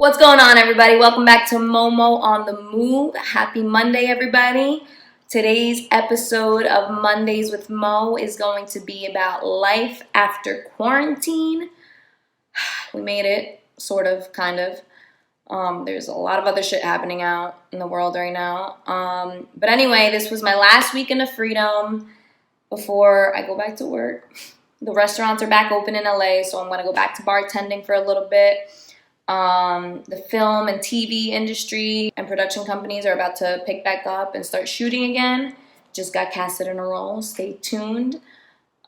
What's going on, everybody? Welcome back to Momo on the Move. Happy Monday, everybody. Today's episode of Mondays with Mo is going to be about life after quarantine. We made it, sort of, kind of. There's a lot of other shit happening out in the world right now. But anyway, this was my last weekend of freedom before I go back to work. The restaurants are back open in LA, so I'm going to go back to bartending for a little bit. The film and TV industry and production companies are about to pick back up and start shooting again. Just got casted in a role. Stay tuned.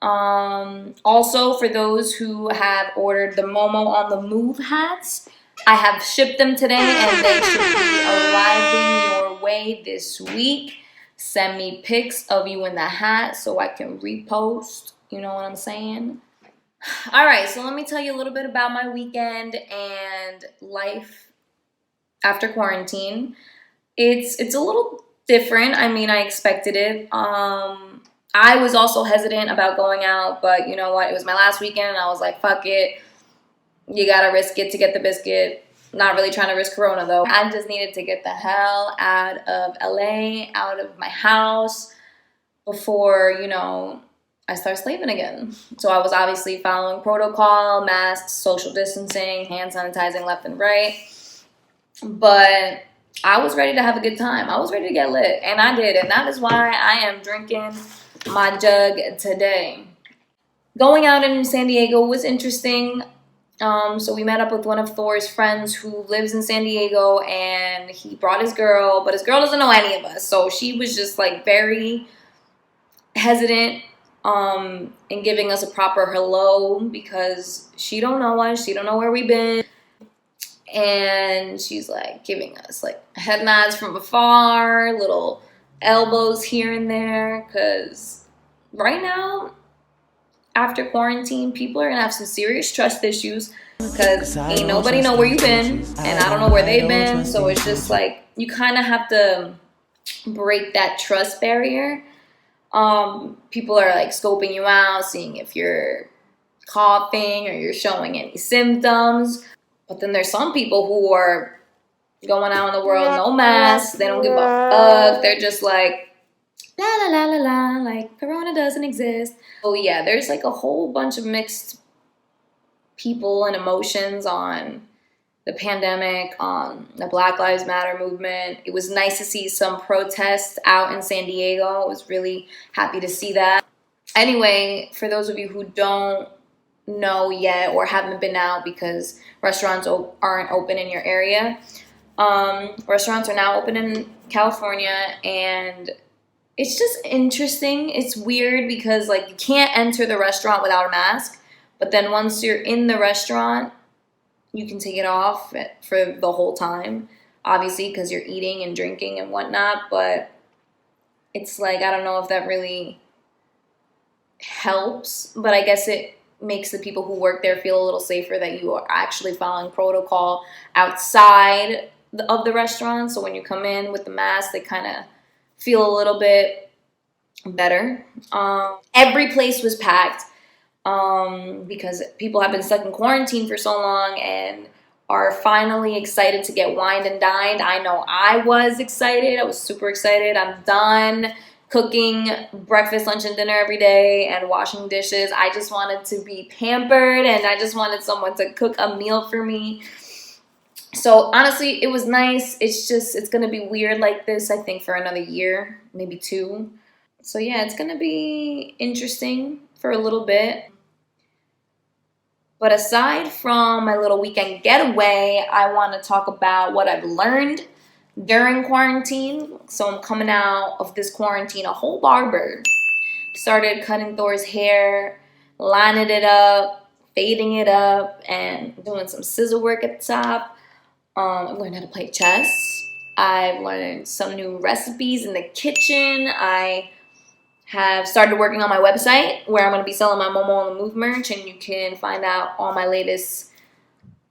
Also, for those who have ordered the Momo on the Move hats, I have shipped them today and they should be arriving your way this week. Send me pics of you in the hat so I can repost. You know what I'm saying? All right, so let me tell you a little bit about my weekend and life after quarantine. It's a little different. I mean, I expected it. I was also hesitant about going out, but you know what? It was my last weekend, and I was like, fuck it. You gotta risk it to get the biscuit. Not really trying to risk Corona, though. I just needed to get the hell out of LA, out of my house, before, I start slaving again. So I was obviously following protocol, masks, social distancing, hand sanitizing left and right. But I was ready to have a good time. I was ready to get lit, and I did. And that is why I am drinking my jug today. Going out in San Diego was interesting. So we met up with one of Thor's friends who lives in San Diego, and he brought his girl, but his girl doesn't know any of us. So she was just like very hesitant in giving us a proper hello because she don't know us, she don't know where we've been, and she's like giving us like head nods from afar, little elbows here and there, because right now after quarantine people are gonna have some serious trust issues because ain't nobody know where you've been and I don't know where they've been. So it's just like you kind of have to break that trust barrier. People are like scoping you out, seeing if you're coughing or you're showing any symptoms. But then there's some people who are going out in the world, no masks. They don't give a fuck. They're just like, la la la la la, like Corona doesn't exist. So yeah, there's like a whole bunch of mixed people and emotions on the pandemic, on the Black Lives Matter movement. It was nice to see some protests out in San Diego. I was really happy to see that. Anyway, for those of you who don't know yet or haven't been out because restaurants aren't open in your area, restaurants are now open in California, and it's just interesting. It's weird because like you can't enter the restaurant without a mask, but then once you're in the restaurant, you can take it off for the whole time, obviously, because you're eating and drinking and whatnot. But it's like, I don't know if that really helps, but I guess it makes the people who work there feel a little safer that you are actually following protocol outside of the restaurant. So when you come in with the mask, they kind of feel a little bit better. Every place was packed. Because people have been stuck in quarantine for so long and are finally excited to get wined and dined. I know I was excited. I was super excited. I'm done cooking breakfast, lunch, and dinner every day and washing dishes. I just wanted to be pampered, and I just wanted someone to cook a meal for me. So honestly, it was nice. It's going to be weird like this, I think, for another year, maybe 2. So yeah, it's going to be interesting for a little bit. But aside from my little weekend getaway, I want to talk about what I've learned during quarantine. So I'm coming out of this quarantine a whole barber. Started cutting Thor's hair, lining it up, fading it up, and doing some scissor work at the top. I've learned how to play chess. I've learned some new recipes in the kitchen. I have started working on my website where I'm going to be selling my Momo on the Move merch, and you can find out all my latest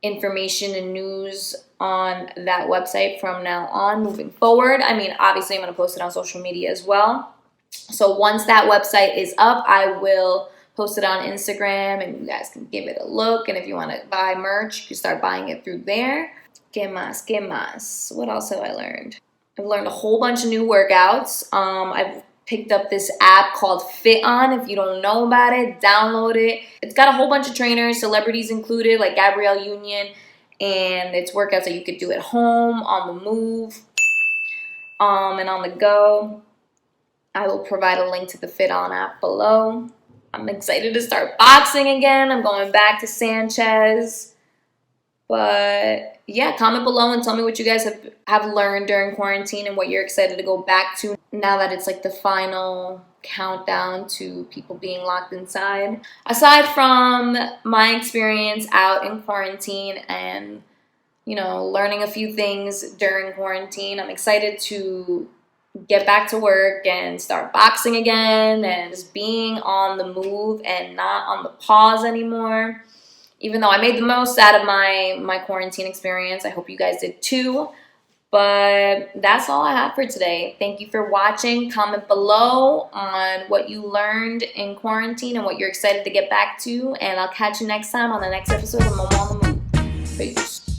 information and news on that website from now on moving forward. I mean, obviously I'm going to post it on social media as well. So once that website is up, I will post it on Instagram and you guys can give it a look. And if you want to buy merch, you can start buying it through there. ¿Qué más? ¿Qué más? What else have I learned? I've learned a whole bunch of new workouts. I've picked up this app called Fit On. If you don't know about it, download it. It's got a whole bunch of trainers, celebrities included, like Gabrielle Union, and it's workouts that you could do at home, on the move, and on the go. I will provide a link to the Fit On app below. I'm excited to start boxing again. I'm going back to Sanchez. But yeah, comment below and tell me what you guys have learned during quarantine and what you're excited to go back to now that it's like the final countdown to people being locked inside. Aside from my experience out in quarantine and, you know, learning a few things during quarantine, I'm excited to get back to work and start boxing again and just being on the move and not on the pause anymore. Even though I made the most out of my quarantine experience, I hope you guys did too. But that's all I have for today. Thank you for watching. Comment below on what you learned in quarantine and what you're excited to get back to. And I'll catch you next time on the next episode of Momo on the Move. Peace.